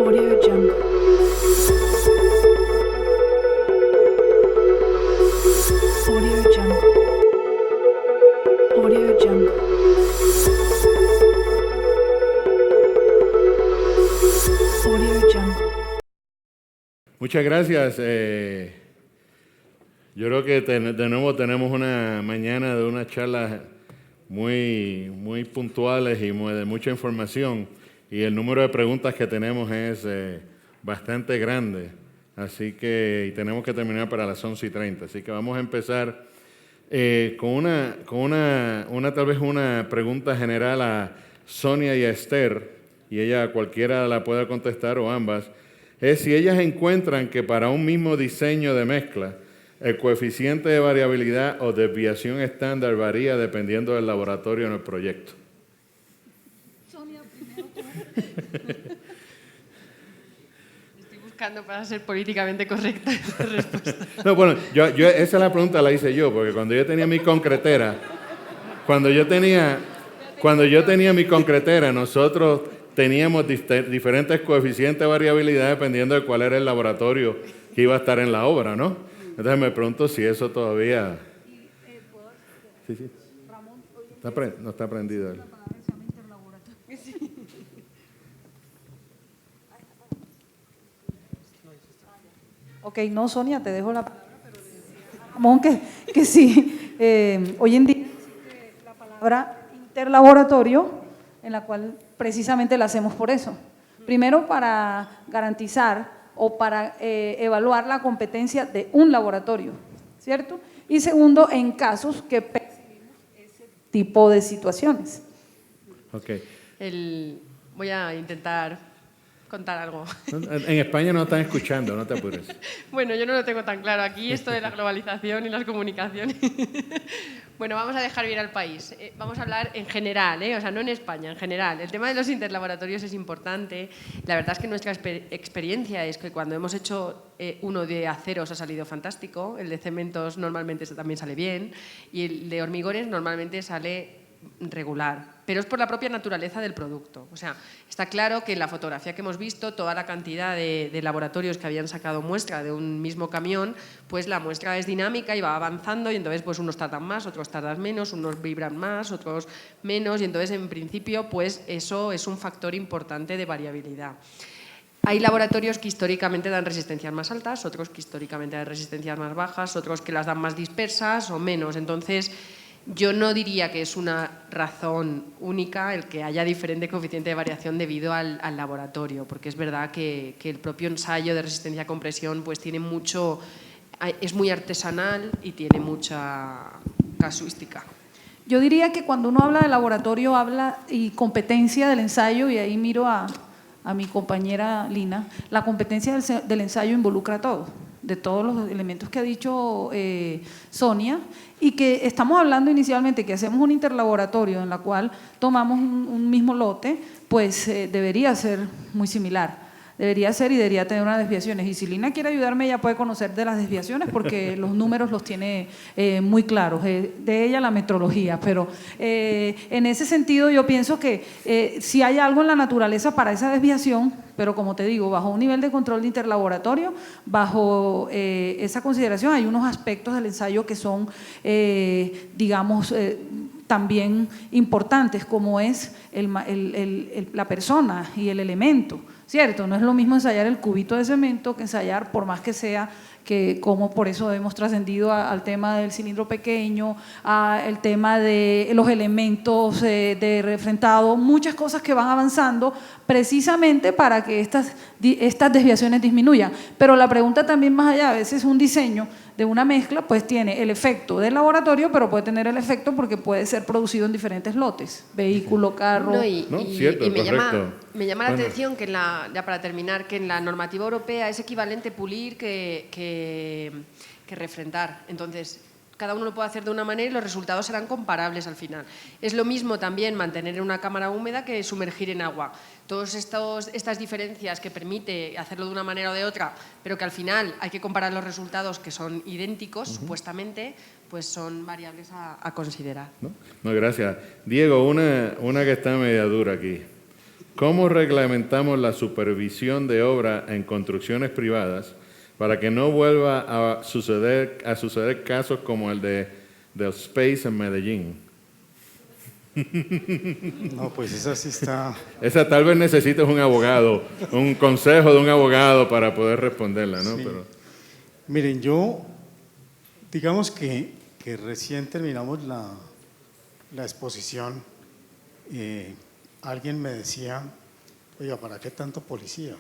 Audio Jungle. Audio Jungle. Audio Jungle. Audio Jungle. Muchas gracias. Yo creo que de nuevo tenemos una mañana de unas charlas muy puntuales y de mucha información, y el número de preguntas que tenemos es bastante grande, así que y tenemos que terminar para las 11:30, así que vamos a empezar con tal vez una pregunta general a Sonia y a Esther, y ella cualquiera la pueda contestar o ambas. Es si ellas encuentran que para un mismo diseño de mezcla, el coeficiente de variabilidad o desviación estándar varía dependiendo del laboratorio en el proyecto. Sonia, primero tú. Estoy buscando para ser políticamente correcta esta respuesta. No, bueno, esa es la pregunta la hice yo, porque cuando yo tenía mi concretera, nosotros teníamos diferentes coeficientes de variabilidad dependiendo de cuál era el laboratorio que iba a estar en la obra, ¿no? Entonces me pregunto si eso todavía... Sí. No está prendido. Ok, no, Sonia, te dejo la palabra, pero Ramón, que sí. Hoy en día existe la palabra interlaboratorio, en la cual precisamente la hacemos por eso. Primero, para garantizar o para evaluar la competencia de un laboratorio, ¿cierto? Y segundo, en casos que percibimos ese tipo de situaciones. Okay. Voy a intentar contar algo. En España no están escuchando, no te apures. Bueno, yo no lo tengo tan claro aquí, esto de la globalización y las comunicaciones. Bueno, vamos a dejar bien al país. Vamos a hablar en general, o sea, no en España, en general. El tema de los interlaboratorios es importante. La verdad es que nuestra experiencia es que cuando hemos hecho uno de aceros ha salido fantástico, el de cementos normalmente también sale bien y el de hormigones normalmente sale regular, pero es por la propia naturaleza del producto. O sea, está claro que en la fotografía que hemos visto, toda la cantidad de laboratorios que habían sacado muestra de un mismo camión, pues la muestra es dinámica y va avanzando, y entonces pues unos tardan más, otros tardan menos, unos vibran más, otros menos, y entonces en principio pues eso es un factor importante de variabilidad. Hay laboratorios que históricamente dan resistencias más altas, otros que históricamente dan resistencias más bajas, otros que las dan más dispersas o menos. Entonces, yo no diría que es una razón única el que haya diferente coeficiente de variación debido al laboratorio, porque es verdad que el propio ensayo de resistencia a compresión pues tiene mucho, es muy artesanal y tiene mucha casuística. Yo diría que cuando uno habla de laboratorio, habla y competencia del ensayo, y ahí miro a mi compañera Lina, la competencia del ensayo involucra todo, de todos los elementos que ha dicho Sonia, y que estamos hablando inicialmente que hacemos un interlaboratorio en la cual tomamos un mismo lote, pues debería ser muy similar. Debería ser y debería tener unas desviaciones. Y si Lina quiere ayudarme, ella puede conocer de las desviaciones porque los números los tiene muy claros. De ella la metrología. Pero en ese sentido yo pienso que si hay algo en la naturaleza para esa desviación, pero como te digo, bajo un nivel de control de interlaboratorio, bajo esa consideración hay unos aspectos del ensayo que son, digamos, también importantes, como es la persona y el elemento, ¿cierto? No es lo mismo ensayar el cubito de cemento que ensayar, por más que sea, que como por eso hemos trascendido al tema del cilindro pequeño, al tema de los elementos de refrentado, muchas cosas que van avanzando precisamente para que estas desviaciones disminuyan. Pero la pregunta también más allá, a veces un diseño de una mezcla pues tiene el efecto del laboratorio, pero puede tener el efecto porque puede ser producido en diferentes lotes, vehículo, carro… Cierto, y me llama la Bueno. atención que ya para terminar, que en la normativa europea es equivalente pulir que refrentar. Entonces, cada uno lo puede hacer de una manera y los resultados serán comparables al final. Es lo mismo también mantener en una cámara húmeda que sumergir en agua. Todas estas diferencias que permite hacerlo de una manera o de otra, pero que al final hay que comparar los resultados que son idénticos, supuestamente, pues son variables a considerar. No, gracias. Diego, una que está media dura aquí. ¿cómo reglamentamos la supervisión de obra en construcciones privadas para que no vuelva a suceder casos como el del Space en Medellín? No, pues esa sí está... Esa tal vez necesites un abogado, un consejo de un abogado para poder responderla, ¿no? Sí. Pero, Miren, yo, digamos que recién terminamos la exposición, alguien me decía, oiga, ¿para qué tanto policía?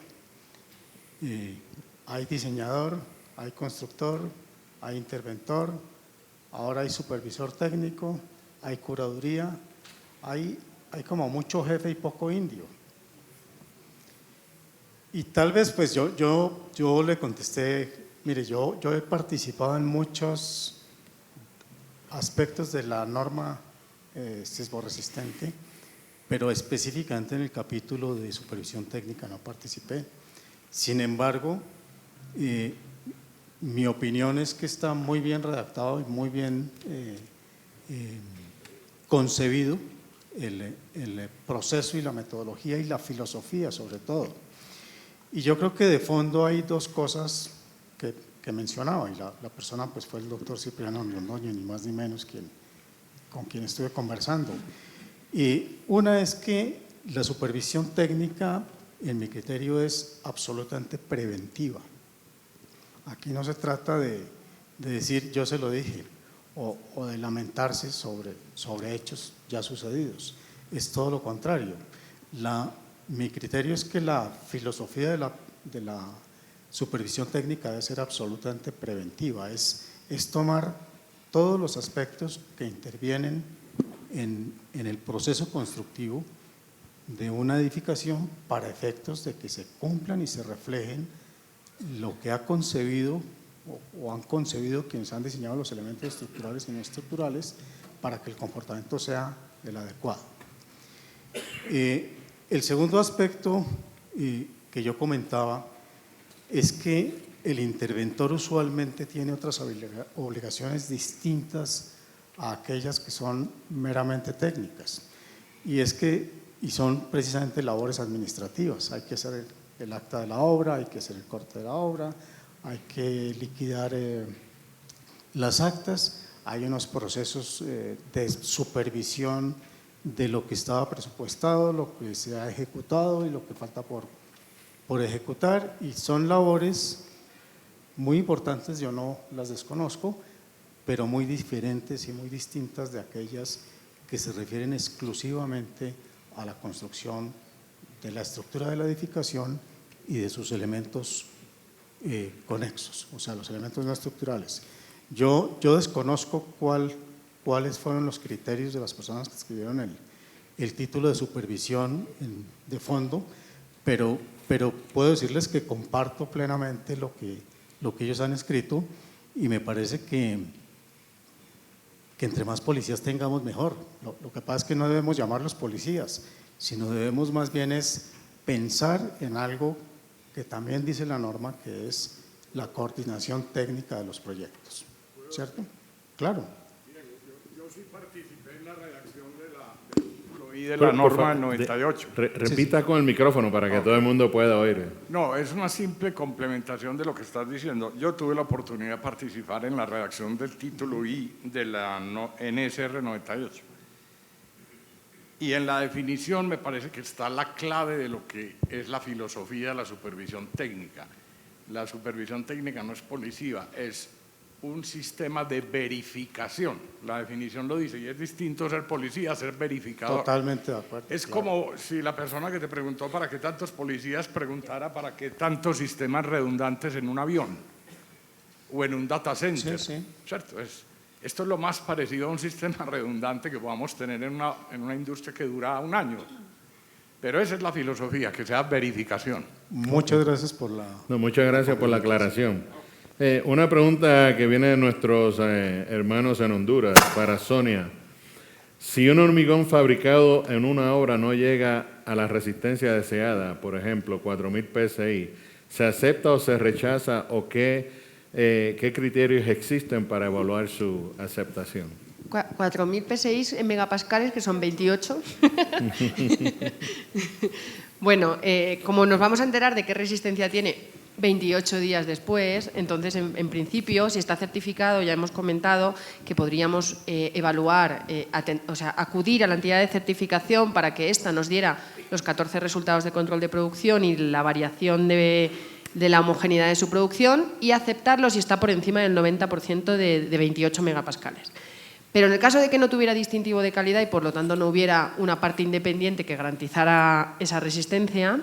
Hay diseñador, hay constructor, hay interventor, ahora hay supervisor técnico, hay curaduría, hay como mucho jefe y poco indio. Y tal vez pues yo le contesté, mire, yo he participado en muchos aspectos de la norma sismoresistente, pero específicamente en el capítulo de supervisión técnica no participé. Sin embargo, mi opinión es que está muy bien redactado y muy bien concebido el proceso y la metodología y la filosofía sobre todo. Y yo creo que de fondo hay dos cosas que mencionaba, y la persona pues fue el doctor Cipriano Londoño, ni más ni menos con quien estuve conversando. Y una es que la supervisión técnica, en mi criterio, es absolutamente preventiva. Aquí no se trata de decir yo se lo dije o de lamentarse sobre hechos ya sucedidos. Es todo lo contrario. Mi criterio es que la filosofía de la supervisión técnica debe ser absolutamente preventiva. Es tomar todos los aspectos que intervienen en el proceso constructivo de una edificación para efectos de que se cumplan y se reflejen lo que ha concebido o han concebido quienes han diseñado los elementos estructurales y no estructurales para que el comportamiento sea el adecuado. El segundo aspecto que yo comentaba es que el interventor usualmente tiene otras obligaciones distintas a aquellas que son meramente técnicas, y son precisamente labores administrativas. Hay que hacer el acta de la obra, hay que hacer el corte de la obra, hay que liquidar las actas, hay unos procesos de supervisión de lo que estaba presupuestado, lo que se ha ejecutado y lo que falta por ejecutar, y son labores muy importantes, yo no las desconozco, pero muy diferentes y muy distintas de aquellas que se refieren exclusivamente a la construcción de la estructura de la edificación y de sus elementos conexos, o sea, los elementos no estructurales. Yo desconozco cuáles fueron los criterios de las personas que escribieron el título de supervisión de fondo, pero puedo decirles que comparto plenamente lo que ellos han escrito, y me parece que entre más policías tengamos mejor. Lo que pasa es que no debemos llamarlos policías, sino debemos más bien es pensar en algo que también dice la norma, que es la coordinación técnica de los proyectos, ¿cierto? Claro. Yo sí participé en la redacción del título I de la norma del 98. Repita con el micrófono para que todo el mundo pueda oír. No, es una simple complementación de lo que estás diciendo. Yo tuve la oportunidad de participar en la redacción del título I de la NSR 98. Y en la definición me parece que está la clave de lo que es la filosofía de la supervisión técnica. La supervisión técnica no es policía, es un sistema de verificación. La definición lo dice, y es distinto ser policía a ser verificador. Totalmente de acuerdo. Es como si la persona que te preguntó para qué tantos policías preguntara para qué tantos sistemas redundantes en un avión o en un data center. Sí, sí. ¿Cierto? Esto es lo más parecido a un sistema redundante que podamos tener en una industria que dura un año. Pero esa es la filosofía, que sea verificación. Muchas gracias por la... No, muchas gracias por la aclaración. Una pregunta que viene de nuestros hermanos en Honduras, para Sonia. Si un hormigón fabricado en una obra no llega a la resistencia deseada, por ejemplo, 4000 PSI, ¿se acepta o se rechaza, o qué criterios existen para evaluar su aceptación? 4.000 PSI en megapascales, que son 28. Bueno, como nos vamos a enterar de qué resistencia tiene 28 días después, entonces, en principio, si está certificado, ya hemos comentado que podríamos evaluar, o sea, acudir a la entidad de certificación para que ésta nos diera los 14 resultados de control de producción y la variación de la homogeneidad de su producción y aceptarlo si está por encima del 90% de 28 megapascales. Pero en el caso de que no tuviera distintivo de calidad y por lo tanto no hubiera una parte independiente que garantizara esa resistencia,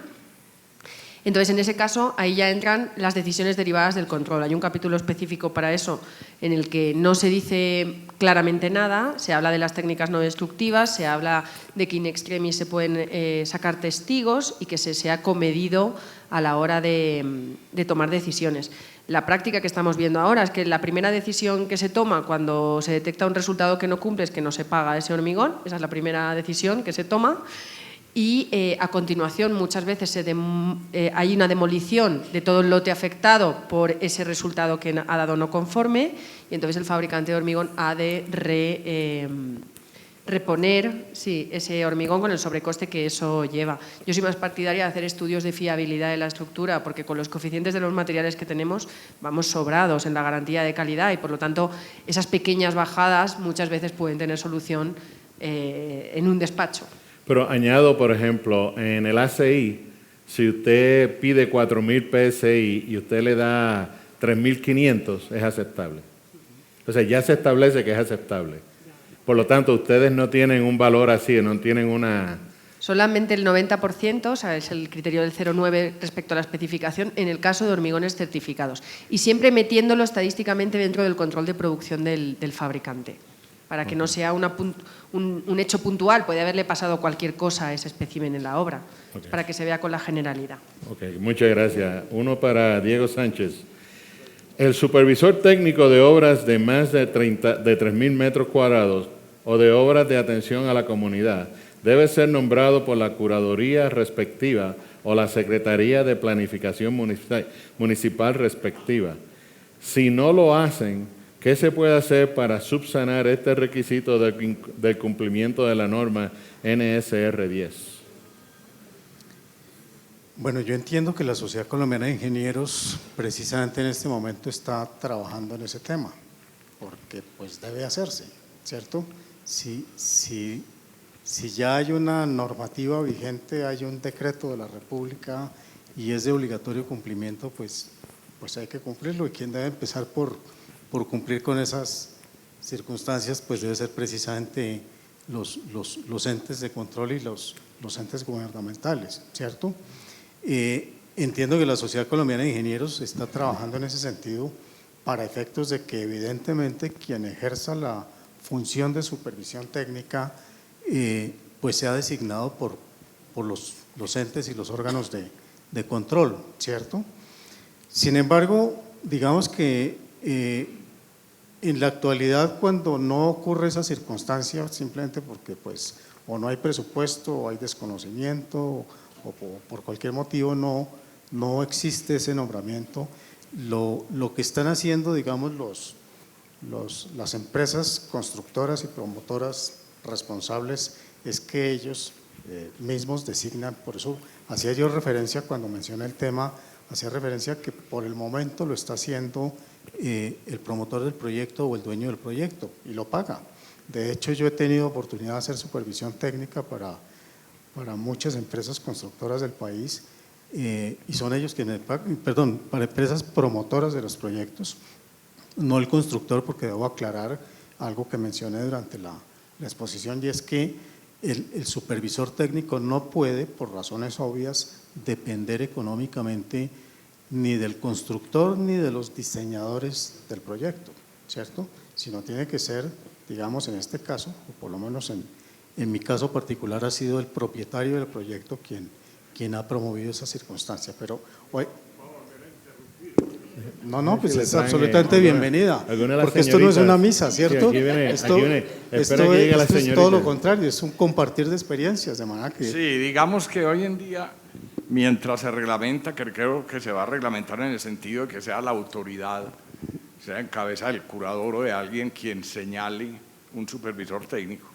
entonces en ese caso ahí ya entran las decisiones derivadas del control. Hay un capítulo específico para eso en el que no se dice claramente nada, se habla de las técnicas no destructivas, se habla de que in extremis se pueden sacar testigos y que se sea comedido a la hora de tomar decisiones. La práctica que estamos viendo ahora es que la primera decisión que se toma cuando se detecta un resultado que no cumple es que no se paga ese hormigón, esa es la primera decisión que se toma, y a continuación muchas veces hay una demolición de todo el lote afectado por ese resultado que ha dado no conforme, y entonces el fabricante de hormigón ha de reponer ese hormigón con el sobrecoste que eso lleva. Yo soy más partidaria de hacer estudios de fiabilidad de la estructura porque con los coeficientes de los materiales que tenemos vamos sobrados en la garantía de calidad y por lo tanto esas pequeñas bajadas muchas veces pueden tener solución en un despacho. Pero añado, por ejemplo, en el ACI, si usted pide 4.000 PSI y usted le da 3.500, es aceptable. O sea, ya se establece que es aceptable. Por lo tanto, ustedes no tienen un valor así, no tienen una... Solamente el 90%, o sea, es el criterio del 0,9 respecto a la especificación, en el caso de hormigones certificados. Y siempre metiéndolo estadísticamente dentro del control de producción del fabricante, para que no sea un hecho puntual, puede haberle pasado cualquier cosa a ese espécimen en la obra, para que se vea con la generalidad. Ok, muchas gracias. Uno para Diego Sánchez. El supervisor técnico de obras de más de 3.000 metros cuadrados o de obras de atención a la comunidad debe ser nombrado por la curaduría respectiva o la Secretaría de Planificación Municipal respectiva. Si no lo hacen, ¿qué se puede hacer para subsanar este requisito del cumplimiento de la norma NSR 10? Bueno, yo entiendo que la Sociedad Colombiana de Ingenieros precisamente en este momento está trabajando en ese tema, porque pues debe hacerse, ¿cierto? Si ya hay una normativa vigente, hay un decreto de la República y es de obligatorio cumplimiento, pues hay que cumplirlo y quien debe empezar por cumplir con esas circunstancias, pues debe ser precisamente los entes de control y los entes gubernamentales, ¿cierto? Entiendo que la Sociedad Colombiana de Ingenieros está trabajando en ese sentido para efectos de que evidentemente quien ejerza la función de supervisión técnica pues sea designado por los entes y los órganos de control, ¿cierto? Sin embargo, digamos que en la actualidad cuando no ocurre esa circunstancia simplemente porque pues o no hay presupuesto o hay desconocimiento o por cualquier motivo no existe ese nombramiento, lo que están haciendo, digamos, las empresas constructoras y promotoras responsables es que ellos mismos designan, por eso hacía yo referencia cuando mencioné el tema, hacía referencia a que por el momento lo está haciendo el promotor del proyecto o el dueño del proyecto y lo paga. De hecho, yo he tenido oportunidad de hacer supervisión técnica para muchas empresas constructoras del país y son ellos quienes pagan, perdón, para empresas promotoras de los proyectos, no el constructor, porque debo aclarar algo que mencioné durante la exposición y es que el supervisor técnico no puede, por razones obvias, depender económicamente ni del constructor ni de los diseñadores del proyecto, ¿cierto? Sino tiene que ser, digamos, en este caso, o por lo menos en mi caso particular ha sido el propietario del proyecto quien ha promovido esa circunstancia. Pero hoy… No, pues es absolutamente bienvenida, porque esto no es una misa, ¿cierto? Sí, esto es todo lo contrario, es un compartir de experiencias, de manera que… Sí, digamos que hoy en día, mientras se reglamenta, que creo que se va a reglamentar en el sentido de que sea la autoridad, sea en cabeza del curador o de alguien quien señale un supervisor técnico.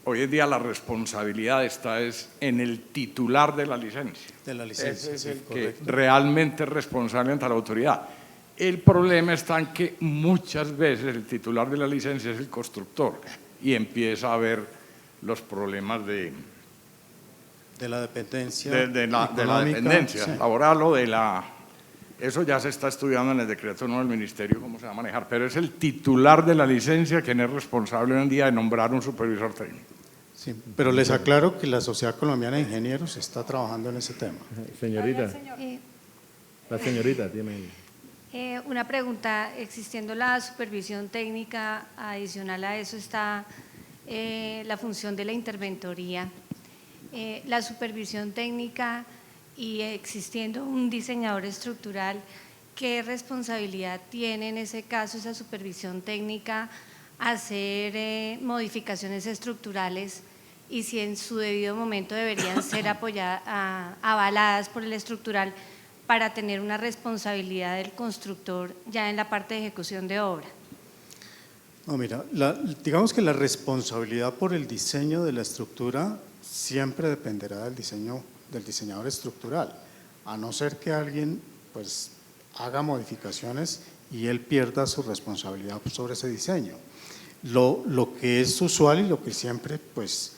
hoy en día la responsabilidad está es en el titular de la licencia. De la licencia, Ese es sí, el que correcto. realmente es responsable ante la autoridad. El problema está en que muchas veces el titular de la licencia es el constructor y empieza a haber los problemas de la dependencia de la económica, dependencia sí. laboral o de la... Eso ya se está estudiando en el decreto nuevo del ministerio cómo se va a manejar, pero es el titular de la licencia quien es responsable hoy en día de nombrar un supervisor técnico. Sí, pero les aclaro que la Sociedad Colombiana de Ingenieros está trabajando en ese tema. Señorita, Eh, la señorita tiene... Una pregunta, existiendo la supervisión técnica, adicional a eso está la función de la interventoría. La supervisión técnica y existiendo un diseñador estructural, ¿qué responsabilidad tiene en ese caso esa supervisión técnica hacer modificaciones estructurales y si en su debido momento deberían ser avaladas por el estructural para tener una responsabilidad del constructor ya en la parte de ejecución de obra? No, mira, digamos que la responsabilidad por el diseño de la estructura siempre dependerá del diseñador estructural, a no ser que alguien pues haga modificaciones y él pierda su responsabilidad sobre ese diseño. Lo que es usual y lo que siempre pues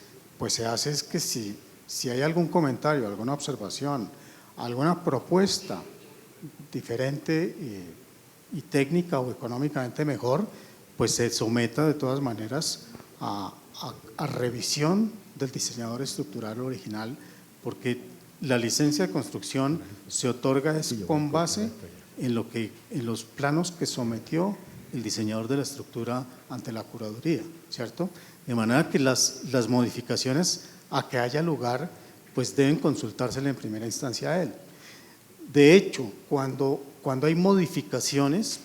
se hace es que si hay algún comentario, alguna observación, alguna propuesta diferente y técnica o económicamente mejor, pues se someta de todas maneras a revisión del diseñador estructural original, porque la licencia de construcción se otorga con base en los planos que sometió el diseñador de la estructura ante la curaduría, ¿cierto? De manera que las modificaciones a que haya lugar pues deben consultársele en primera instancia a él. De hecho, cuando hay modificaciones,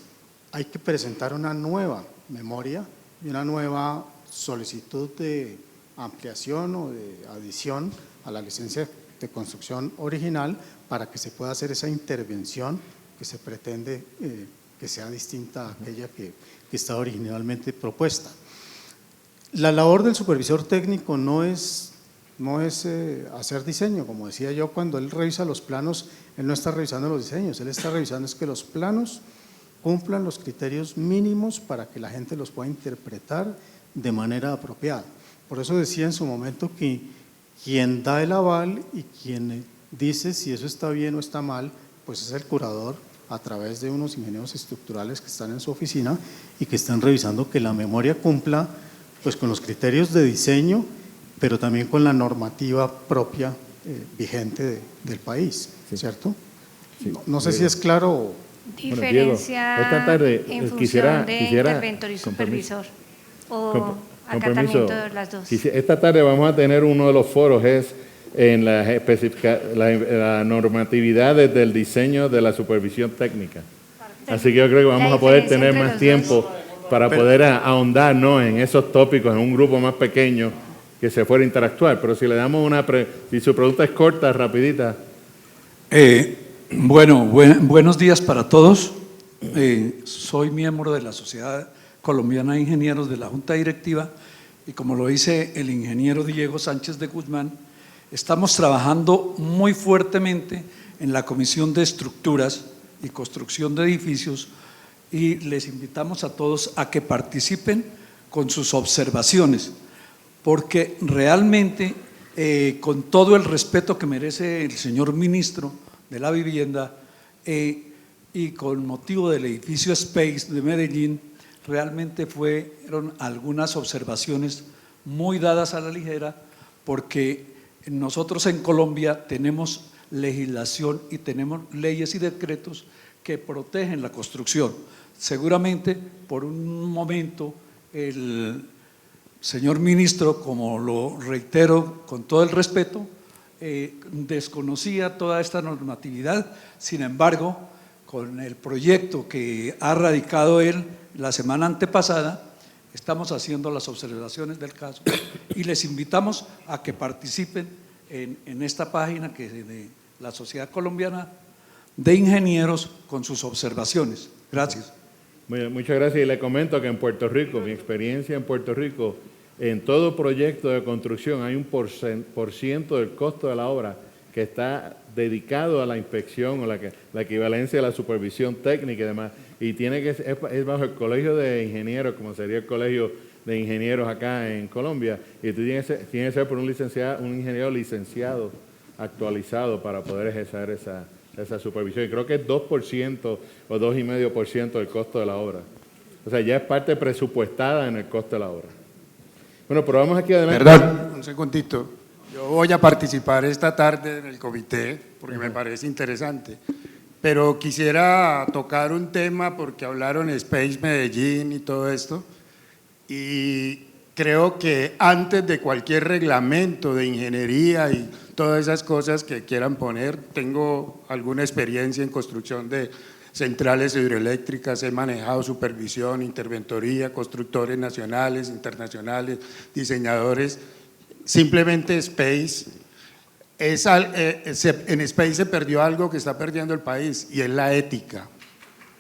hay que presentar una nueva memoria y una nueva solicitud de ampliación o de adición a la licencia de construcción original para que se pueda hacer esa intervención que se pretende que sea distinta a aquella que está originalmente propuesta. La labor del supervisor técnico no es hacer diseño, como decía yo, cuando él revisa los planos, él no está revisando los diseños, él está revisando es que los planos cumplan los criterios mínimos para que la gente los pueda interpretar de manera apropiada. Por eso decía en su momento que quien da el aval y quien dice si eso está bien o está mal, pues es el curador a través de unos ingenieros estructurales que están en su oficina y que están revisando que la memoria cumpla pues con los criterios de diseño, pero también con la normativa propia vigente del país, ¿cierto? Sí. No sé si es claro o… Bueno, Diego, Diferencia esta tarde, en función quisiera- de quisiera- interventor y con permiso. supervisor o Con acatamiento permiso, de las dos. esta tarde vamos a tener uno de los foros, es en la normatividad del diseño de la supervisión técnica. Así que yo creo que vamos La a poder diferencia tener entre más los tiempo para poder ahondar, ¿no?, en esos tópicos, en un grupo más pequeño que se fuera a interactuar. Pero si le damos si su pregunta es corta, rapidita. Buenos días para todos. Soy miembro de la Sociedad Colombiana de Ingenieros de la Junta Directiva y como lo dice el ingeniero Diego Sánchez de Guzmán, estamos trabajando muy fuertemente en la Comisión de Estructuras y Construcción de Edificios y les invitamos a todos a que participen con sus observaciones, porque realmente, con todo el respeto que merece el señor ministro de la Vivienda y con motivo del edificio Space de Medellín, realmente fueron algunas observaciones muy dadas a la ligera, porque nosotros en Colombia tenemos legislación y tenemos leyes y decretos que protegen la construcción. Seguramente por un momento el señor ministro, como lo reitero con todo el respeto, desconocía toda esta normatividad. Sin embargo, con el proyecto que ha radicado él la semana antepasada, estamos haciendo las observaciones del caso y les invitamos a que participen en esta página que es de la Sociedad Colombiana de Ingenieros con sus observaciones. Gracias. Muchas gracias y le comento que en Puerto Rico, mi experiencia en Puerto Rico, en todo proyecto de construcción hay un por ciento del costo de la obra que está dedicado a la inspección o la equivalencia de la supervisión técnica y demás. Y tiene que es bajo el colegio de ingenieros, como sería el colegio de ingenieros acá en Colombia, y tú tienes que ser por un ingeniero licenciado actualizado para poder ejercer esa supervisión. Y creo que es 2% o 2,5% del costo de la obra. O sea, ya es parte presupuestada en el costo de la obra. Bueno, pero vamos aquí adelante. Perdón, un segundito. Yo voy a participar esta tarde en el comité porque me parece interesante, pero quisiera tocar un tema porque hablaron de Space Medellín y todo esto, y creo que antes de cualquier reglamento de ingeniería y todas esas cosas que quieran poner, tengo alguna experiencia en construcción de centrales hidroeléctricas, he manejado supervisión, interventoría, constructores nacionales, internacionales, diseñadores. Simplemente Space, en Space se perdió algo que está perdiendo el país y es la ética.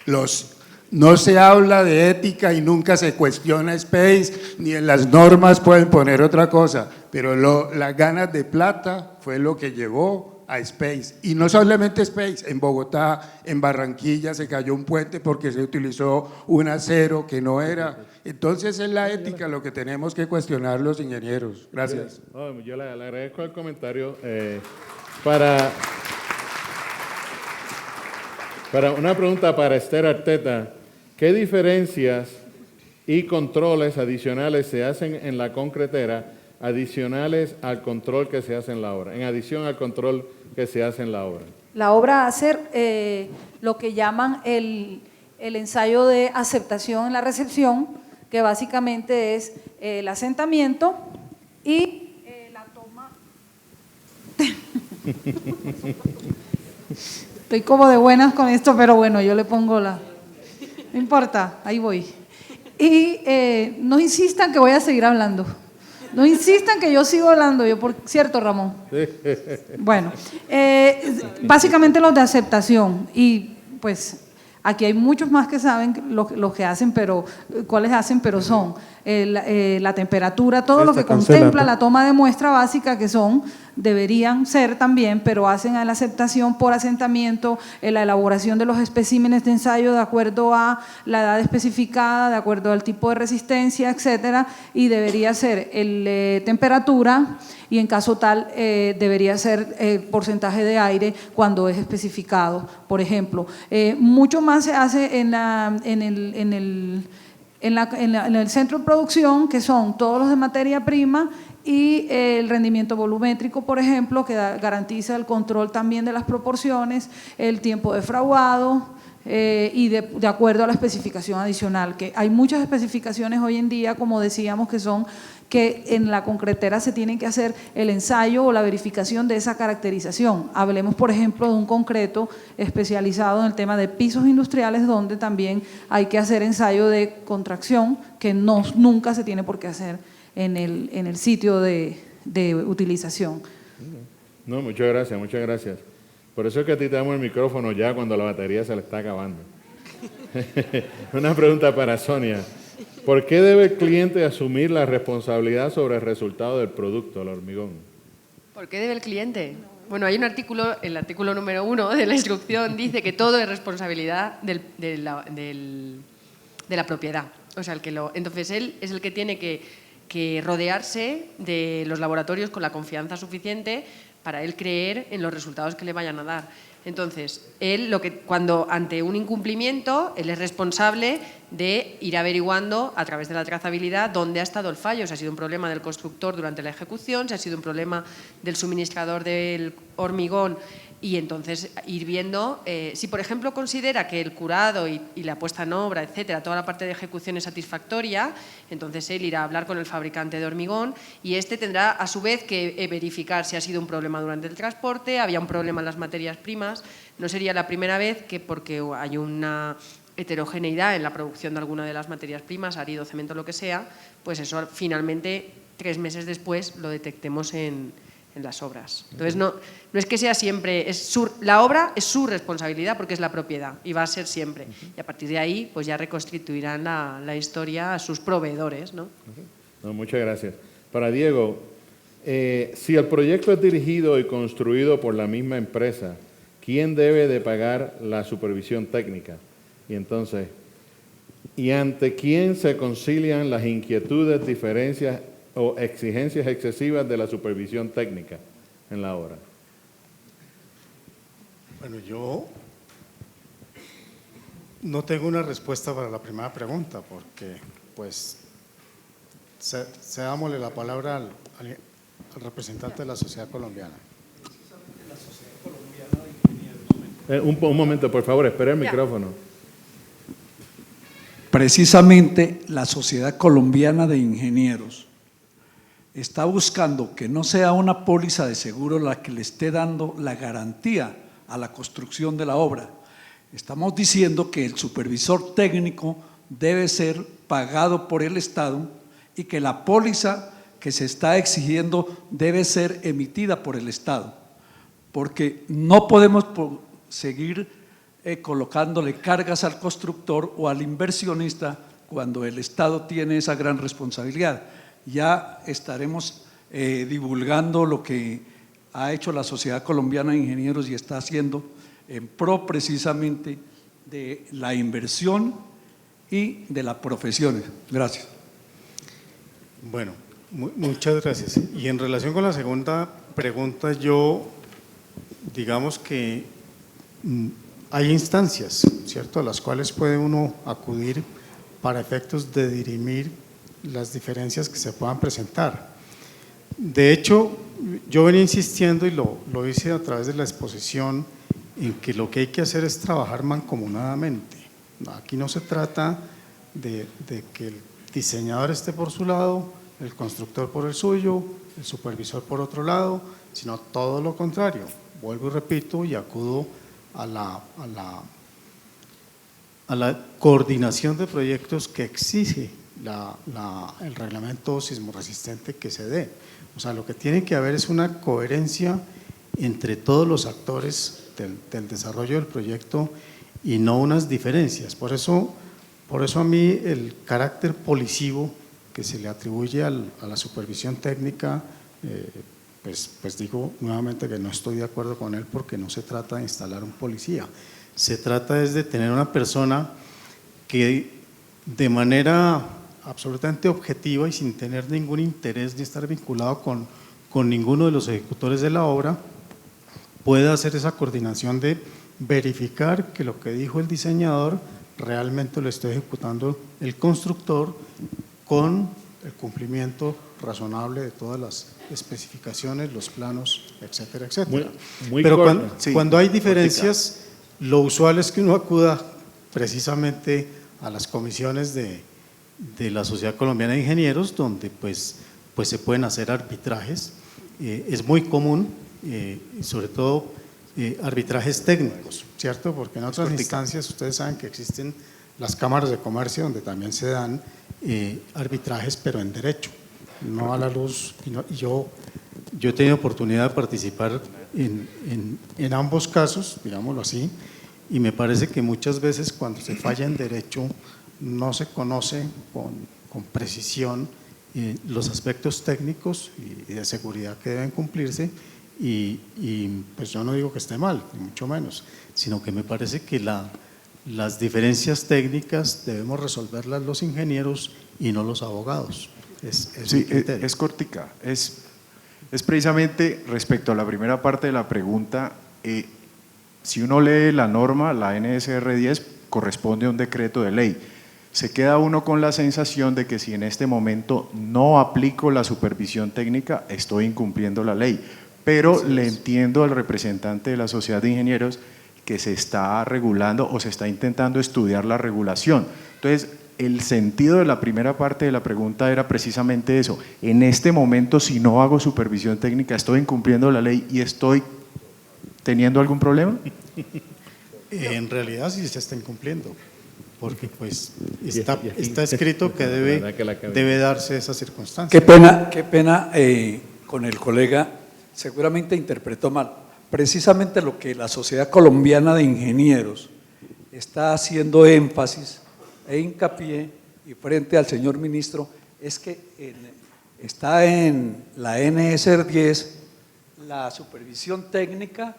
No se habla de ética y nunca se cuestiona Space, ni en las normas pueden poner otra cosa, pero las ganas de plata fue lo que llevó a Space. Y no solamente Space, en Bogotá, en Barranquilla se cayó un puente porque se utilizó un acero que no era. Entonces es la ética lo que tenemos que cuestionar los ingenieros. Gracias. Yo le agradezco el comentario. Para una pregunta para Esther Arteta, ¿qué diferencias y controles adicionales se hacen en la concretera adicionales al control que se hace en la obra? En adición al control que se hace en la obra. La obra hace lo que llaman el ensayo de aceptación en la recepción, que básicamente es el asentamiento y la toma. Estoy como de buenas con esto, pero bueno, yo le pongo no importa, ahí voy. Y no insistan que voy a seguir hablando. No insistan que yo sigo hablando, ¿cierto, Ramón? Bueno, básicamente los de aceptación, y pues aquí hay muchos más que saben lo que hacen, pero cuáles hacen, pero son la temperatura, todo lo que contempla la toma de muestra básica, que deberían ser también, pero hacen a la aceptación por asentamiento, la elaboración de los especímenes de ensayo de acuerdo a la edad especificada, de acuerdo al tipo de resistencia, etcétera, y debería ser temperatura, y en caso tal debería ser porcentaje de aire cuando es especificado, por ejemplo. Mucho más se hace en el centro de producción, que son todos los de materia prima, y el rendimiento volumétrico, por ejemplo, que garantiza el control también de las proporciones, el tiempo de fraguado, y de acuerdo a la especificación adicional, que hay muchas especificaciones hoy en día, como decíamos, que en la concretera se tiene que hacer el ensayo o la verificación de esa caracterización. Hablemos, por ejemplo, de un concreto especializado en el tema de pisos industriales, donde también hay que hacer ensayo de contracción, que nunca se tiene por qué hacer en el sitio de utilización. No, muchas gracias. Por eso es que a ti te damos el micrófono ya cuando la batería se le está acabando. Una pregunta para Sonia. ¿Por qué debe el cliente asumir la responsabilidad sobre el resultado del producto, el hormigón? ¿Por qué debe el cliente? Bueno, hay un artículo, el artículo número 1 de la instrucción dice que todo es responsabilidad de la propiedad. O sea, entonces él es el que tiene que rodearse de los laboratorios con la confianza suficiente para él creer en los resultados que le vayan a dar. Entonces, cuando ante un incumplimiento, él es responsable de ir averiguando a través de la trazabilidad dónde ha estado el fallo, si ha sido un problema del constructor durante la ejecución, si ha sido un problema del suministrador del hormigón, y entonces ir viendo si, por ejemplo, considera que el curado y la puesta en obra, etcétera, toda la parte de ejecución es satisfactoria, entonces él irá a hablar con el fabricante de hormigón y este tendrá a su vez que verificar si ha sido un problema durante el transporte, había un problema en las materias primas. No sería la primera vez que, porque hay una heterogeneidad en la producción de alguna de las materias primas, árido, cemento, lo que sea, pues eso finalmente 3 meses después lo detectemos en las obras. Entonces no es que sea siempre, la obra es su responsabilidad porque es la propiedad y va a ser siempre. Y a partir de ahí pues ya reconstituirán la historia a sus proveedores, ¿no? No, muchas gracias. Para Diego, si el proyecto es dirigido y construido por la misma empresa, ¿quién debe de pagar la supervisión técnica? Y entonces, ¿y ante quién se concilian las inquietudes, diferencias o exigencias excesivas de la supervisión técnica en la obra? Bueno, yo no tengo una respuesta para la primera pregunta, porque pues cedámosle la palabra al representante de la sociedad colombiana. Un momento, por favor, espera el micrófono. Precisamente la Sociedad Colombiana de Ingenieros está buscando que no sea una póliza de seguro la que le esté dando la garantía a la construcción de la obra. Estamos diciendo que el supervisor técnico debe ser pagado por el Estado y que la póliza que se está exigiendo debe ser emitida por el Estado, porque no podemos seguir colocándole cargas al constructor o al inversionista cuando el Estado tiene esa gran responsabilidad. Ya estaremos divulgando lo que ha hecho la Sociedad Colombiana de Ingenieros y está haciendo en pro precisamente de la inversión y de las profesiones. Gracias. Bueno, muchas gracias. Y en relación con la segunda pregunta, yo digamos que hay instancias, ¿cierto?, a las cuales puede uno acudir para efectos de dirimir las diferencias que se puedan presentar. De hecho, yo venía insistiendo y lo hice a través de la exposición en que lo que hay que hacer es trabajar mancomunadamente. Aquí no se trata de que el diseñador esté por su lado, el constructor por el suyo, el supervisor por otro lado, sino todo lo contrario. Vuelvo y repito y acudo a la coordinación de proyectos que exige el reglamento sismoresistente que se dé. O sea, lo que tiene que haber es una coherencia entre todos los actores del desarrollo del proyecto y no unas diferencias. Por eso a mí el carácter policivo que se le atribuye a la supervisión técnica, pues digo nuevamente que no estoy de acuerdo con él, porque no se trata de instalar un policía, se trata es de tener una persona que de manera absolutamente objetiva y sin tener ningún interés ni estar vinculado con ninguno de los ejecutores de la obra, pueda hacer esa coordinación de verificar que lo que dijo el diseñador realmente lo esté ejecutando el constructor con el cumplimiento razonable de todas las especificaciones, los planos, etcétera, etcétera. Pero cuando hay diferencias, lo usual es que uno acuda precisamente a las comisiones de la Sociedad Colombiana de Ingenieros, donde pues se pueden hacer arbitrajes. Es muy común, sobre todo arbitrajes técnicos, ¿cierto? Porque en otras instancias ustedes saben que existen las cámaras de comercio donde también se dan arbitrajes, pero en derecho, no a la luz. Yo he tenido oportunidad de participar en ambos casos, digámoslo así, y me parece que muchas veces cuando se falla en derecho no se conoce con precisión los aspectos técnicos y de seguridad que deben cumplirse, y pues yo no digo que esté mal, ni mucho menos, sino que me parece que las diferencias técnicas debemos resolverlas los ingenieros y no los abogados. Sí, es cortica, es precisamente respecto a la primera parte de la pregunta. Si uno lee la norma, la NSR 10 corresponde a un decreto de ley. Se queda uno con la sensación de que si en este momento no aplico la supervisión técnica, estoy incumpliendo la ley. Pero le entiendo al representante de la Sociedad de Ingenieros que se está regulando o se está intentando estudiar la regulación. Entonces, el sentido de la primera parte de la pregunta era precisamente eso. En este momento, si no hago supervisión técnica, ¿estoy incumpliendo la ley y estoy teniendo algún problema? En realidad sí se está incumpliendo, porque pues está escrito que debe darse esa circunstancia. Qué pena con el colega, seguramente interpretó mal. Precisamente lo que la Sociedad Colombiana de Ingenieros está haciendo énfasis e hincapié, y frente al señor ministro, es que está en la NSR 10 la supervisión técnica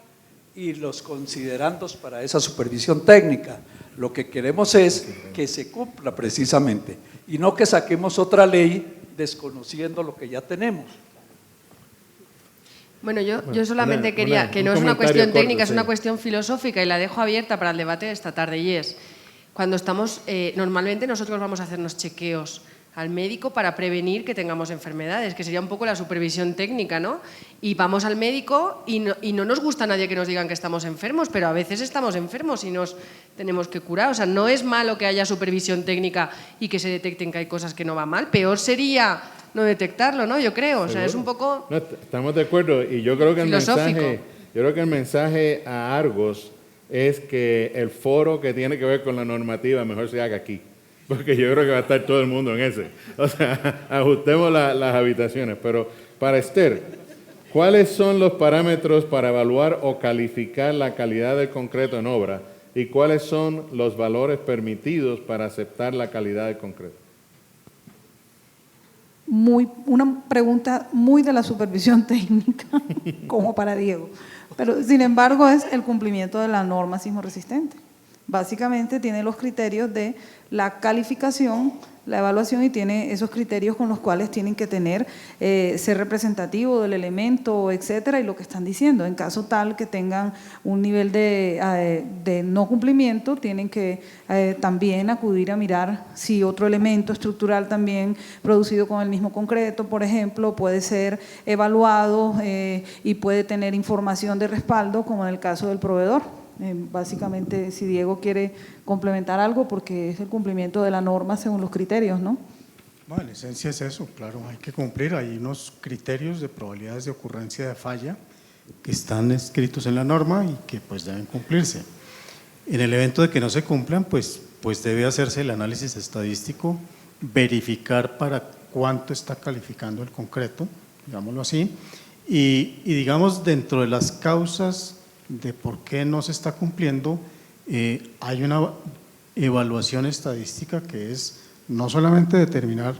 y los considerandos para esa supervisión técnica. Lo que queremos es que se cumpla precisamente y no que saquemos otra ley desconociendo lo que ya tenemos. Bueno, yo solamente quería, que no es una cuestión técnica, es una cuestión filosófica y la dejo abierta para el debate de esta tarde, y es, cuando estamos, normalmente nosotros vamos a hacernos chequeos al médico para prevenir que tengamos enfermedades, que sería un poco la supervisión técnica, ¿no? Y vamos al médico y no nos gusta a nadie que nos digan que estamos enfermos, pero a veces estamos enfermos y nos tenemos que curar. O sea, no es malo que haya supervisión técnica y que se detecten que hay cosas que no van mal. Peor sería no detectarlo, ¿no? Yo creo. O sea, es un poco… No, estamos de acuerdo, y yo creo que filosófico. el mensaje a Argos es que el foro que tiene que ver con la normativa mejor se haga aquí, porque yo creo que va a estar todo el mundo en ese. O sea, ajustemos las habitaciones. Pero para Esther, ¿cuáles son los parámetros para evaluar o calificar la calidad del concreto en obra? ¿Y cuáles son los valores permitidos para aceptar la calidad del concreto? Una pregunta muy de la supervisión técnica, como para Diego. Pero, sin embargo, es el cumplimiento de la norma sismo resistente. Básicamente tiene los criterios de la calificación, la evaluación, y tiene esos criterios con los cuales tienen que tener, ser representativo del elemento, etcétera, y lo que están diciendo. En caso tal que tengan un nivel de no cumplimiento, tienen que también acudir a mirar si otro elemento estructural también producido con el mismo concreto, por ejemplo, puede ser evaluado y puede tener información de respaldo, como en el caso del proveedor. Básicamente, si Diego quiere complementar algo, porque es el cumplimiento de la norma según los criterios, ¿no? Bueno, en esencia es eso, claro, hay que cumplir. Hay unos criterios de probabilidades de ocurrencia de falla que están escritos en la norma y que pues deben cumplirse. En el evento de que no se cumplan, pues debe hacerse el análisis estadístico, verificar para cuánto está calificando el concreto, digámoslo así, y digamos, dentro de las causas de por qué no se está cumpliendo, hay una evaluación estadística que es no solamente determinar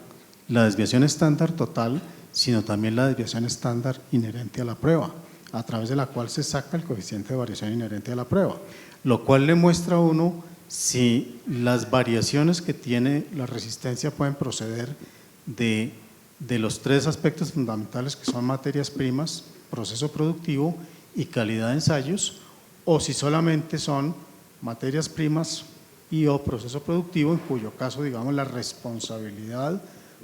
la desviación estándar total, sino también la desviación estándar inherente a la prueba, a través de la cual se saca el coeficiente de variación inherente a la prueba, lo cual le muestra a uno si las variaciones que tiene la resistencia pueden proceder de los tres aspectos fundamentales que son materias primas, proceso productivo y calidad de ensayos, o si solamente son materias primas y o proceso productivo, en cuyo caso, digamos, la responsabilidad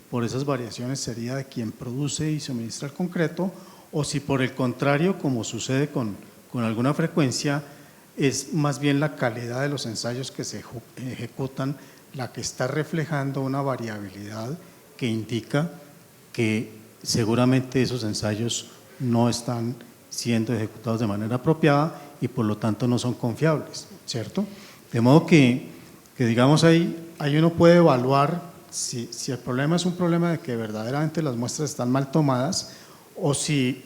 por esas variaciones sería de quien produce y suministra el concreto, o si por el contrario, como sucede con alguna frecuencia, es más bien la calidad de los ensayos que se ejecutan la que está reflejando una variabilidad que indica que seguramente esos ensayos no están siendo ejecutados de manera apropiada y por lo tanto no son confiables, ¿cierto? De modo que digamos ahí uno puede evaluar si el problema es un problema de que verdaderamente las muestras están mal tomadas o si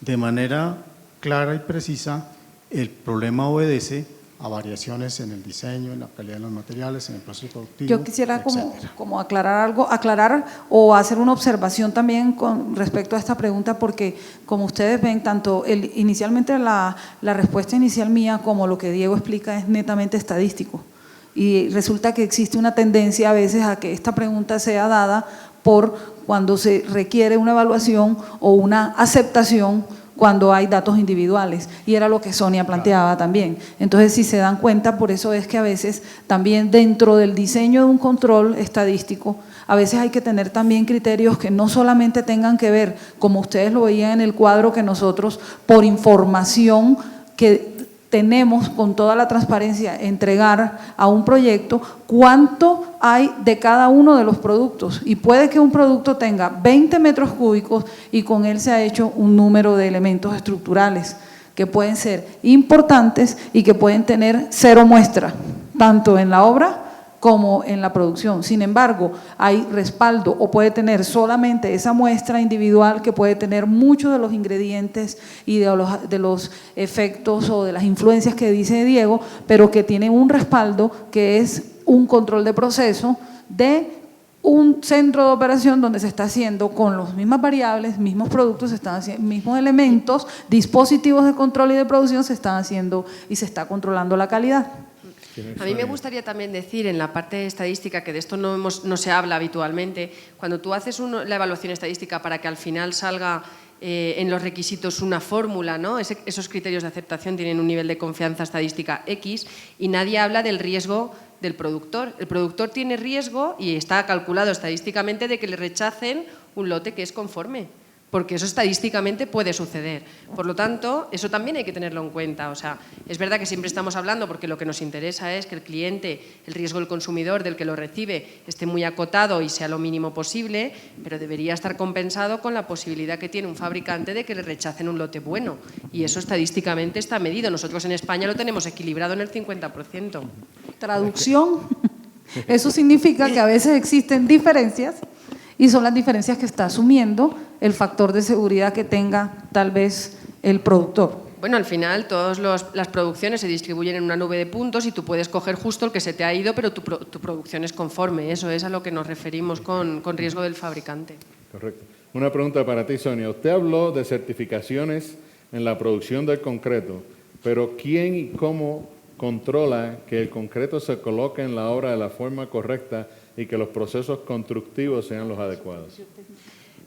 de manera clara y precisa el problema obedece a variaciones en el diseño, en la calidad de los materiales, en el proceso productivo. Yo quisiera como aclarar o hacer una observación también con respecto a esta pregunta, porque como ustedes ven, tanto inicialmente la respuesta inicial mía como lo que Diego explica es netamente estadístico, y resulta que existe una tendencia a veces a que esta pregunta sea dada por cuando se requiere una evaluación o una aceptación cuando hay datos individuales, y era lo que Sonia planteaba también. Entonces, si se dan cuenta, por eso es que a veces también dentro del diseño de un control estadístico, a veces hay que tener también criterios que no solamente tengan que ver, como ustedes lo veían en el cuadro, que nosotros por información que tenemos con toda la transparencia entregar a un proyecto, cuánto hay de cada uno de los productos, y puede que un producto tenga 20 metros cúbicos y con él se ha hecho un número de elementos estructurales que pueden ser importantes y que pueden tener cero muestra, tanto en la obra como en la producción. Sin embargo, hay respaldo, o puede tener solamente esa muestra individual que puede tener muchos de los ingredientes y de los efectos o de las influencias que dice Diego, pero que tiene un respaldo que es un control de proceso de un centro de operación donde se está haciendo con las mismas variables, mismos productos, se están haciendo, mismos elementos, dispositivos de control y de producción se están haciendo y se está controlando la calidad. A mí me gustaría también decir en la parte estadística, que de esto no se habla habitualmente, cuando tú haces la evaluación estadística para que al final salga en los requisitos una fórmula, ¿no? Esos criterios de aceptación tienen un nivel de confianza estadística X y nadie habla del riesgo del productor. El productor tiene riesgo y está calculado estadísticamente de que le rechacen un lote que es conforme, porque eso estadísticamente puede suceder. Por lo tanto, eso también hay que tenerlo en cuenta. O sea, es verdad que siempre estamos hablando porque lo que nos interesa es que el cliente, el riesgo del consumidor, del que lo recibe, esté muy acotado y sea lo mínimo posible, pero debería estar compensado con la posibilidad que tiene un fabricante de que le rechacen un lote bueno. Y eso estadísticamente está medido. Nosotros en España lo tenemos equilibrado en el 50%. Traducción, eso significa que a veces existen diferencias y son las diferencias que está asumiendo el factor de seguridad que tenga tal vez el productor. Bueno, al final todas las producciones se distribuyen en una nube de puntos y tú puedes coger justo el que se te ha ido, pero tu producción es conforme. Eso es a lo que nos referimos con riesgo del fabricante. Correcto. Una pregunta para ti, Sonia. Usted habló de certificaciones en la producción del concreto, pero ¿quién y cómo controla que el concreto se coloque en la obra de la forma correcta y que los procesos constructivos sean los adecuados?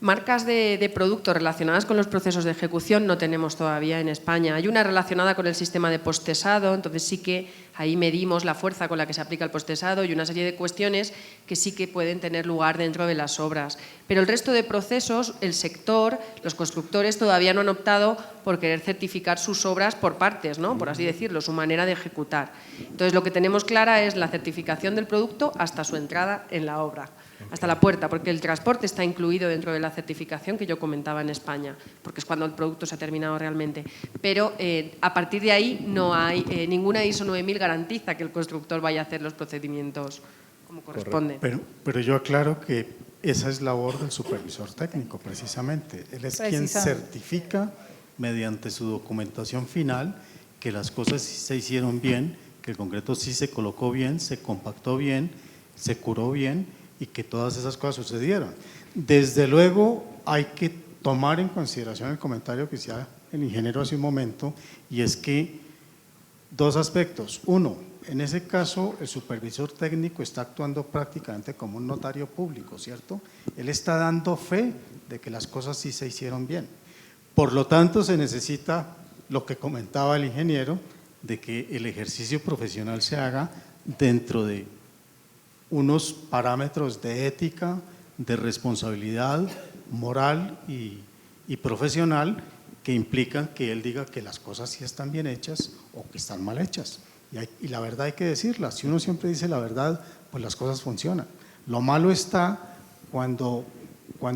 Marcas de productos relacionadas con los procesos de ejecución no tenemos todavía en España. Hay una relacionada con el sistema de postesado, entonces sí que ahí medimos la fuerza con la que se aplica el postesado y una serie de cuestiones que sí que pueden tener lugar dentro de las obras. Pero el resto de procesos, el sector, los constructores todavía no han optado por querer certificar sus obras por partes, ¿no? Por así decirlo, su manera de ejecutar. Entonces lo que tenemos clara es la certificación del producto hasta su entrada en la obra. Hasta la puerta, porque el transporte está incluido dentro de la certificación que yo comentaba en España, porque es cuando el producto se ha terminado realmente. Pero a partir de ahí no hay ninguna ISO 9000 garantiza que el constructor vaya a hacer los procedimientos como corresponde. Pero yo aclaro que esa es labor del supervisor técnico, precisamente. Él es quien certifica mediante su documentación final que las cosas sí se hicieron bien, que el concreto sí se colocó bien, se compactó bien, se curó bien y que todas esas cosas sucedieron. Desde luego hay que tomar en consideración el comentario que hacía el ingeniero hace un momento, y es que dos aspectos. Uno, en ese caso el supervisor técnico está actuando prácticamente como un notario público, ¿cierto? Él está dando fe de que las cosas sí se hicieron bien. Por lo tanto, se necesita lo que comentaba el ingeniero, de que el ejercicio profesional se haga dentro de unos parámetros de ética, de responsabilidad moral y profesional que implican que él diga que las cosas sí están bien hechas o que están mal hechas. Y la verdad hay que decirla. Si uno siempre dice la verdad, pues las cosas funcionan. Lo malo está cuando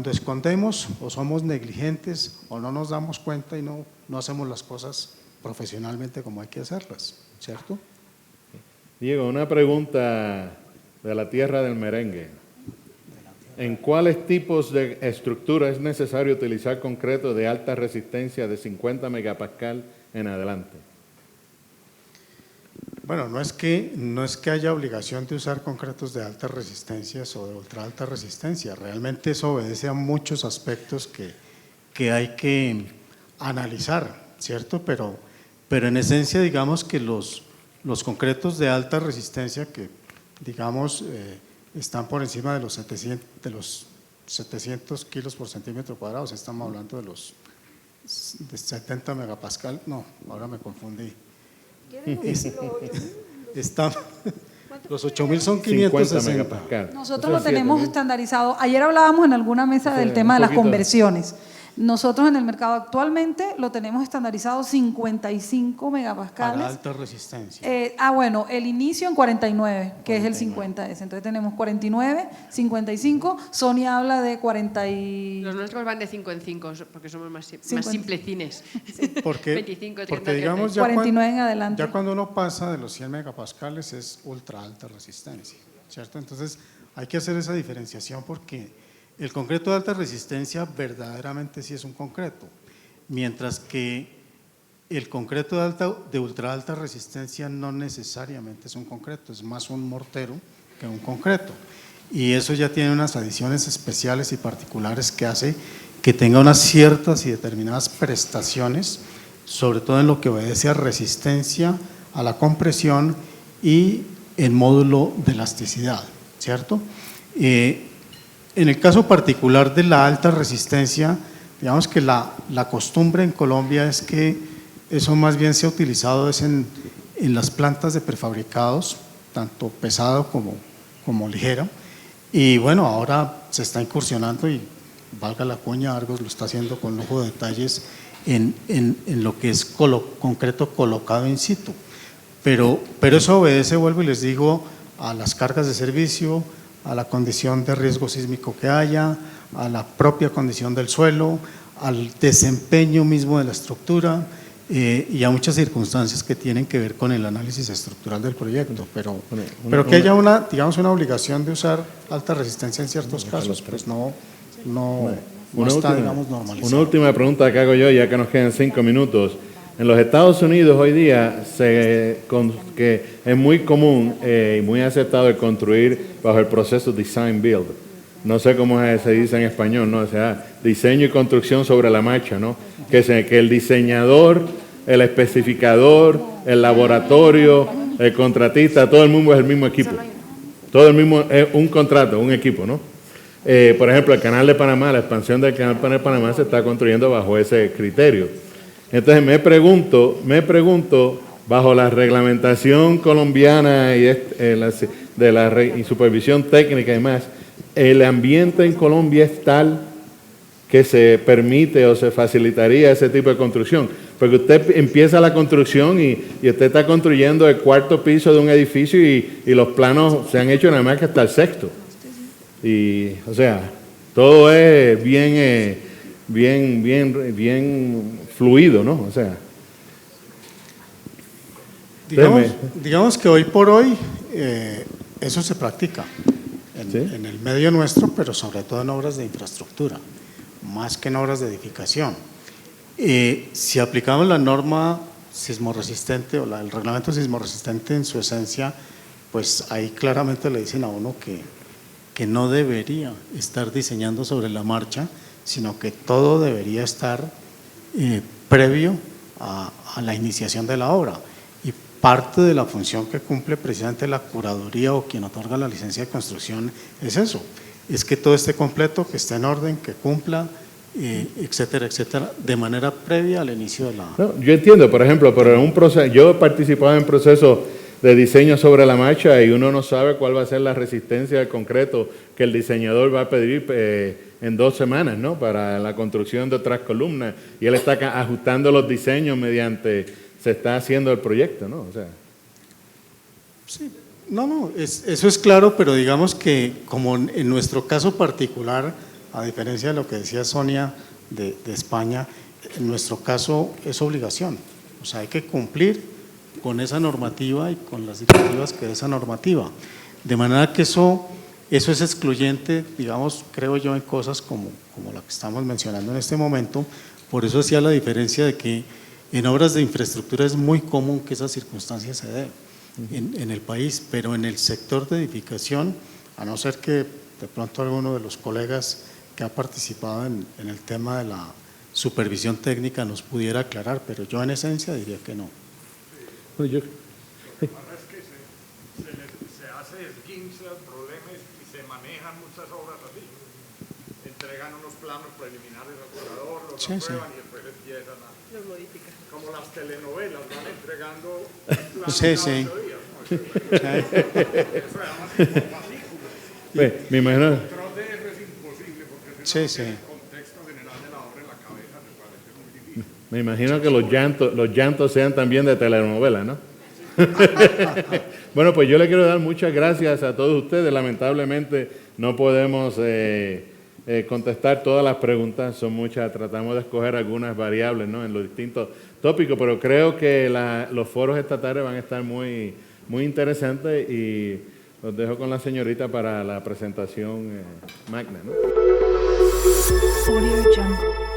escondemos o somos negligentes o no nos damos cuenta y no hacemos las cosas profesionalmente como hay que hacerlas, ¿cierto? Diego, una pregunta de la tierra del merengue. ¿En cuáles tipos de estructura es necesario utilizar concreto de alta resistencia de 50 megapascal en adelante? Bueno, no es que haya obligación de usar concretos de altas resistencias o de ultra alta resistencia. Realmente eso obedece a muchos aspectos que hay que analizar, ¿cierto? Pero en esencia, digamos que los concretos de alta resistencia que, digamos, están por encima de los 700 kilos por centímetro cuadrado, estamos hablando de los 70 megapascal, no, ahora me confundí. Los 8000 son 560 megapascal. Nosotros lo tenemos estandarizado. Ayer hablábamos en alguna mesa del tema de las conversiones. Nosotros en el mercado actualmente lo tenemos estandarizado 55 megapascales. Para alta resistencia. Bueno, el inicio en 49, que es el 50 ese. Entonces tenemos 49, 55. Sonia habla de 40 y… Los nuestros van de 5 en 5, porque somos más simplecines. Sí. 25, 30, porque digamos, 49 en adelante. Ya cuando uno pasa de los 100 megapascales es ultra alta resistencia, ¿cierto? Entonces hay que hacer esa diferenciación porque el concreto de alta resistencia verdaderamente sí es un concreto, mientras que el concreto de ultra alta resistencia no necesariamente es un concreto, es más un mortero que un concreto. y eso ya tiene unas adiciones especiales y particulares que hace que tenga unas ciertas y determinadas prestaciones, sobre todo en lo que obedece a resistencia a la compresión y el módulo de elasticidad, ¿cierto? En el caso particular de la alta resistencia, digamos que la costumbre en Colombia es que eso más bien se ha utilizado es en las plantas de prefabricados, tanto pesado como ligero, y bueno, ahora se está incursionando y valga la cuña, Argos lo está haciendo con lujo de detalles en lo que es concreto colocado in situ. Pero eso obedece, vuelvo y les digo, a las cargas de servicio, a la condición de riesgo sísmico que haya, a la propia condición del suelo, al desempeño mismo de la estructura y a muchas circunstancias que tienen que ver con el análisis estructural del proyecto. Pero que haya una obligación de usar alta resistencia en ciertos casos, pues no está, digamos, normalizado. Una última pregunta que hago yo, ya que nos quedan 5 minutos. En los Estados Unidos hoy día que es muy común y muy aceptado el construir bajo el proceso Design Build. No sé cómo se dice en español, ¿no? O sea, diseño y construcción sobre la marcha, ¿no? Que el diseñador, el especificador, el laboratorio, el contratista, todo el mundo es el mismo equipo. Todo el mismo es un contrato, un equipo, ¿no? Por ejemplo, el Canal de Panamá, la expansión del Canal de Panamá se está construyendo bajo ese criterio. Entonces me pregunto, bajo la reglamentación colombiana y y supervisión técnica y más, ¿el ambiente en Colombia es tal que se permite o se facilitaría ese tipo de construcción? Porque usted empieza la construcción y usted está construyendo el 4º piso de un edificio y los planos se han hecho nada más que hasta el 6º. Y, o sea, todo es bien fluido, ¿no? O sea, digamos que hoy por hoy eso se practica en el medio nuestro, pero sobre todo en obras de infraestructura, más que en obras de edificación. Si aplicamos la norma sismorresistente o el reglamento sismorresistente en su esencia, pues ahí claramente le dicen a uno que no debería estar diseñando sobre la marcha, sino que todo debería estar previo a la iniciación de la obra. Y parte de la función que cumple precisamente la curaduría o quien otorga la licencia de construcción es eso, es que todo esté completo, que esté en orden, que cumpla, etcétera, etcétera, de manera previa al inicio de la… No, yo entiendo, por ejemplo, pero en un proceso, yo he participado en procesos de diseño sobre la marcha y uno no sabe cuál va a ser la resistencia al concreto que el diseñador va a pedir en 2 semanas, ¿no? Para la construcción de otras columnas, y él está ajustando los diseños mediante se está haciendo el proyecto, ¿no? O sea. Sí, eso es claro, pero digamos que como en nuestro caso particular, a diferencia de lo que decía Sonia de España, en nuestro caso es obligación, o sea, hay que cumplir con esa normativa y con las directivas que de esa normativa, de manera que eso es excluyente, digamos, creo yo, en cosas como la que estamos mencionando en este momento. Por eso hacía la diferencia de que en obras de infraestructura es muy común que esas circunstancias se den en el país, pero en el sector de edificación, a no ser que de pronto alguno de los colegas que ha participado en el tema de la supervisión técnica nos pudiera aclarar, pero yo en esencia diría que no. Lo que pasa es que se hace esguince al problema y se manejan muchas obras así. Entregan unos planos preliminares al curador, los aprueban y después empiezan a… Los modifican. Como las telenovelas, van entregando planos cada 8 días. Eso además es por fascículos. Me imagino. El control de eso es imposible porque el contexto general de la obra en la cabeza me parece muy difícil. Me imagino que los llantos sean también de telenovela, ¿no? Bueno, pues yo le quiero dar muchas gracias a todos ustedes. Lamentablemente no podemos contestar todas las preguntas, son muchas. Tratamos de escoger algunas variables, ¿no?, en los distintos tópicos, pero creo que los foros estatales van a estar muy, muy interesantes y los dejo con la señorita para la presentación magna, ¿no? Audio Jungle.